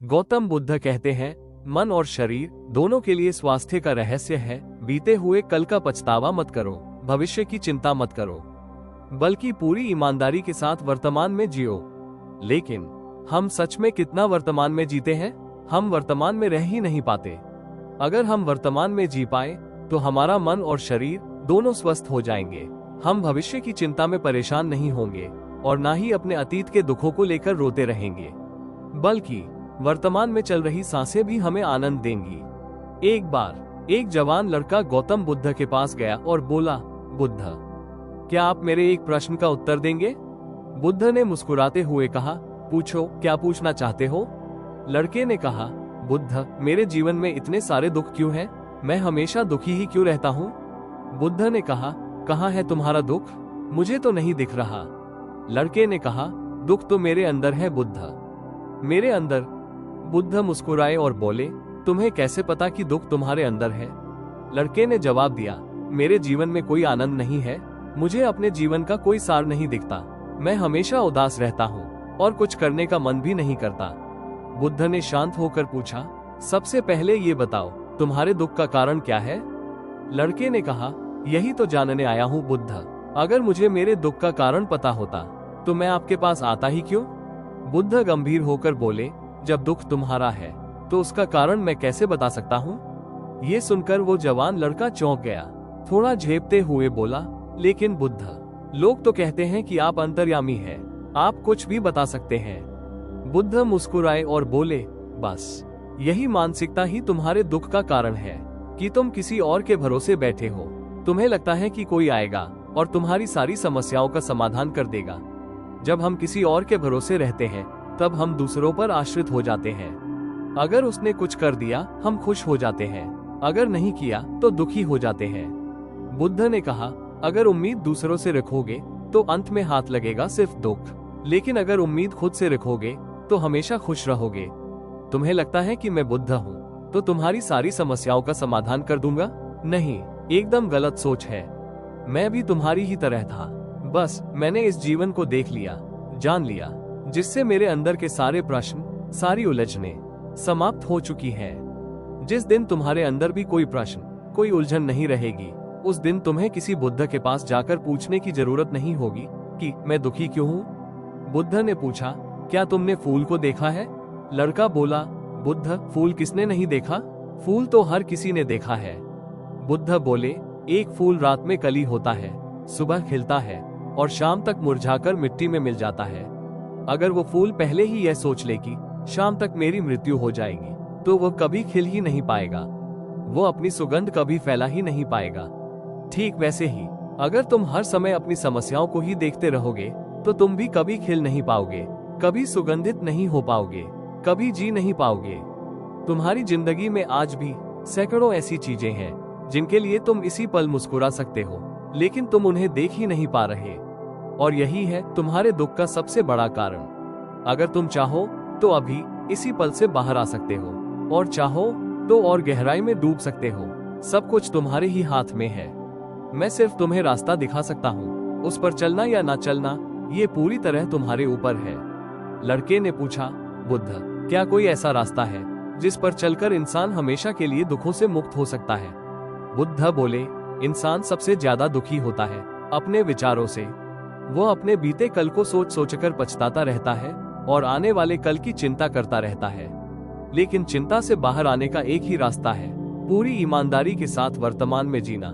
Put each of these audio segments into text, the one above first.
गौतम बुद्ध कहते हैं, मन और शरीर दोनों के लिए स्वास्थ्य का रहस्य है, बीते हुए कल का पछतावा मत करो, भविष्य की चिंता मत करो, बल्कि पूरी ईमानदारी के साथ वर्तमान में जियो। लेकिन हम सच में कितना वर्तमान में जीते हैं? हम वर्तमान में रह ही नहीं पाते। अगर हम वर्तमान में जी पाए तो हमारा मन और शरीर दोनों स्वस्थ हो जाएंगे। हम भविष्य की चिंता में परेशान नहीं होंगे और ना ही अपने अतीत के दुखों को लेकर रोते रहेंगे, बल्कि वर्तमान में चल रही सांसें भी हमें आनंद देंगी। एक बार एक जवान लड़का गौतम बुद्ध के पास गया और बोला, बुद्ध, क्या आप मेरे एक प्रश्न का उत्तर देंगे? बुद्ध ने मुस्कुराते हुए कहा, पूछो, क्या पूछना चाहते हो? लड़के ने कहा, बुद्ध, मेरे जीवन में इतने सारे दुख क्यों हैं? मैं हमेशा दुखी ही क्यों रहता हूँ? बुद्ध ने कहा, कहाँ है तुम्हारा दुख? मुझे तो नहीं दिख रहा। लड़के ने कहा, दुख तो मेरे अंदर है बुद्ध, मेरे अंदर। बुद्ध मुस्कुराए और बोले, तुम्हें कैसे पता कि दुख तुम्हारे अंदर है? लड़के ने जवाब दिया, मेरे जीवन में कोई आनंद नहीं है, मुझे अपने जीवन का कोई सार नहीं दिखता, मैं हमेशा उदास रहता हूँ और कुछ करने का मन भी नहीं करता। बुद्ध ने शांत होकर पूछा, सबसे पहले ये बताओ, तुम्हारे दुख का कारण क्या है? लड़के ने कहा, यही तो जानने आया हूँ बुद्ध, अगर मुझे मेरे दुख का कारण पता होता तो मैं आपके पास आता ही क्यों? बुद्ध गंभीर होकर बोले, जब दुख तुम्हारा है तो उसका कारण मैं कैसे बता सकता हूँ? ये सुनकर वो जवान लड़का चौंक गया, थोड़ा झेपते हुए बोला, लेकिन बुद्ध, लोग तो कहते हैं कि आप अंतर्यामी हैं, आप कुछ भी बता सकते हैं। बुद्ध मुस्कुराए और बोले, बस यही मानसिकता ही तुम्हारे दुख का कारण है कि तुम किसी और के भरोसे बैठे हो। तुम्हें लगता है कि कोई आएगा और तुम्हारी सारी समस्याओं का समाधान कर देगा। जब हम किसी और के भरोसे रहते हैं तब हम दूसरों पर आश्रित हो जाते हैं। अगर उसने कुछ कर दिया हम खुश हो जाते हैं, अगर नहीं किया तो दुखी हो जाते हैं। बुद्ध ने कहा, अगर उम्मीद दूसरों से रखोगे तो अंत में हाथ लगेगा सिर्फ दुख, लेकिन अगर उम्मीद खुद से रखोगे तो हमेशा खुश रहोगे। तुम्हें लगता है कि मैं बुद्ध हूँ तो तुम्हारी सारी समस्याओं का समाधान कर दूंगा? नहीं, एकदम गलत सोच है। मैं भी तुम्हारी ही तरह था, बस मैंने इस जीवन को देख लिया, जान लिया, जिससे मेरे अंदर के सारे प्रश्न, सारी उलझने समाप्त हो चुकी हैं। जिस दिन तुम्हारे अंदर भी कोई प्रश्न, कोई उलझन नहीं रहेगी, उस दिन तुम्हें किसी बुद्ध के पास जाकर पूछने की जरूरत नहीं होगी कि मैं दुखी क्यों हूँ। बुद्ध ने पूछा, क्या तुमने फूल को देखा है? लड़का बोला, बुद्ध, फूल किसने नहीं देखा? फूल तो हर किसी ने देखा है। बुद्ध बोले, एक फूल रात में कली होता है, सुबह खिलता है और शाम तक मुरझाकर मिट्टी में मिल जाता है। अगर वो फूल पहले ही यह सोच ले कि शाम तक मेरी मृत्यु हो जाएगी, तो वो कभी खिल ही नहीं पाएगा, वो अपनी सुगंध कभी फैला ही नहीं पाएगा। ठीक वैसे ही अगर तुम हर समय अपनी समस्याओं को ही देखते रहोगे तो तुम भी कभी खिल नहीं पाओगे, कभी सुगंधित नहीं हो पाओगे, कभी जी नहीं पाओगे। तुम्हारी जिंदगी में आज भी सैकड़ों ऐसी चीजें हैं जिनके लिए तुम इसी पल मुस्कुरा सकते हो, लेकिन तुम उन्हें देख ही नहीं पा रहे, और यही है तुम्हारे दुख का सबसे बड़ा कारण। अगर तुम चाहो तो अभी इसी पल से बाहर आ सकते हो, और चाहो तो और गहराई में डूब सकते हो। सब कुछ तुम्हारे ही हाथ में है। मैं सिर्फ तुम्हें रास्ता दिखा सकता हूँ, उस पर चलना या ना चलना ये पूरी तरह तुम्हारे ऊपर है। लड़के ने पूछा, बुद्ध, क्या कोई ऐसा रास्ता है जिस पर चलकर इंसान हमेशा के लिए दुखों से मुक्त हो सकता है? बुद्ध बोले, इंसान सबसे ज्यादा दुखी होता है अपने विचारों से। वो अपने बीते कल को सोच सोचकर पछताता रहता है और आने वाले कल की चिंता करता रहता है। लेकिन चिंता से बाहर आने का एक ही रास्ता है, पूरी ईमानदारी के साथ वर्तमान में जीना।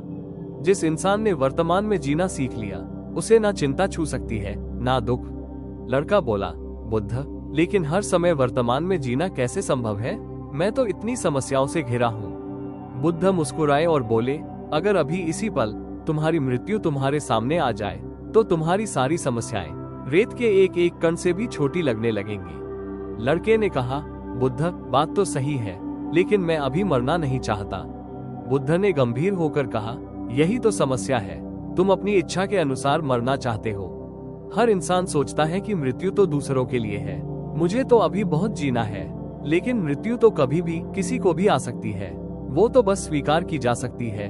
जिस इंसान ने वर्तमान में जीना सीख लिया, उसे ना चिंता छू सकती है, ना दुख। लड़का बोला, बुद्ध, लेकिन हर समय वर्तमान में जीना कैसे संभव है? मैं तो इतनी समस्याओं से घिरा हूँ। बुद्ध मुस्कुराए और बोले, अगर अभी इसी पल तुम्हारी मृत्यु तुम्हारे सामने आ जाए तो तुम्हारी सारी समस्याएं रेत के एक एक कण से भी छोटी लगने लगेंगी। लड़के ने कहा, बुद्ध, बात तो सही है, लेकिन मैं अभी मरना नहीं चाहता। बुद्ध ने गंभीर होकर कहा, यही तो समस्या है, तुम अपनी इच्छा के अनुसार मरना चाहते हो। हर इंसान सोचता है कि मृत्यु तो दूसरों के लिए है, मुझे तो अभी बहुत जीना है। लेकिन मृत्यु तो कभी भी किसी को भी आ सकती है, वो तो बस स्वीकार की जा सकती है।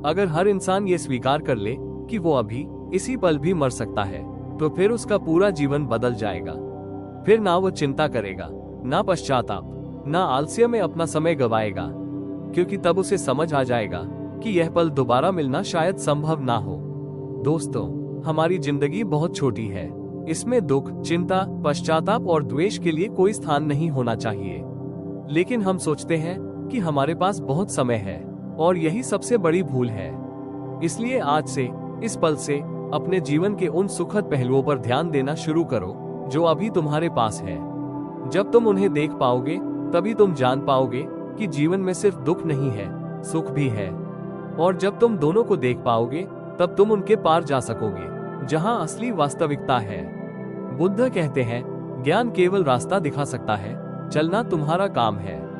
अगर हर इंसान ये स्वीकार कर ले कि वो अभी इसी पल भी मर सकता है, तो फिर उसका पूरा जीवन बदल जाएगा। फिर ना वो चिंता करेगा, ना पश्चाताप, ना आलस्य में अपना समय गवाएगा, क्योंकि तब उसे समझ आ जाएगा कि यह पल दोबारा मिलना शायद संभव ना हो। दोस्तों, हमारी जिंदगी बहुत छोटी है। इसमें दुख, चिंता, पश्चाताप और द्वेष के लिए कोई स्थान नहीं होना चाहिए। लेकिन हम सोचते हैं कि हमारे पास बहुत समय है, और यही सबसे बड़ी भूल है। इसलिए आज से, इस पल से अपने जीवन के उन सुखद पहलुओं पर ध्यान देना शुरू करो जो अभी तुम्हारे पास है। जब तुम उन्हें देख पाओगे, तभी तुम जान पाओगे कि जीवन में सिर्फ दुख नहीं है, सुख भी है। और जब तुम दोनों को देख पाओगे, तब तुम उनके पार जा सकोगे, जहां असली वास्तविकता है। बुद्ध कहते हैं, ज्ञान केवल रास्ता दिखा सकता है, चलना तुम्हारा काम है।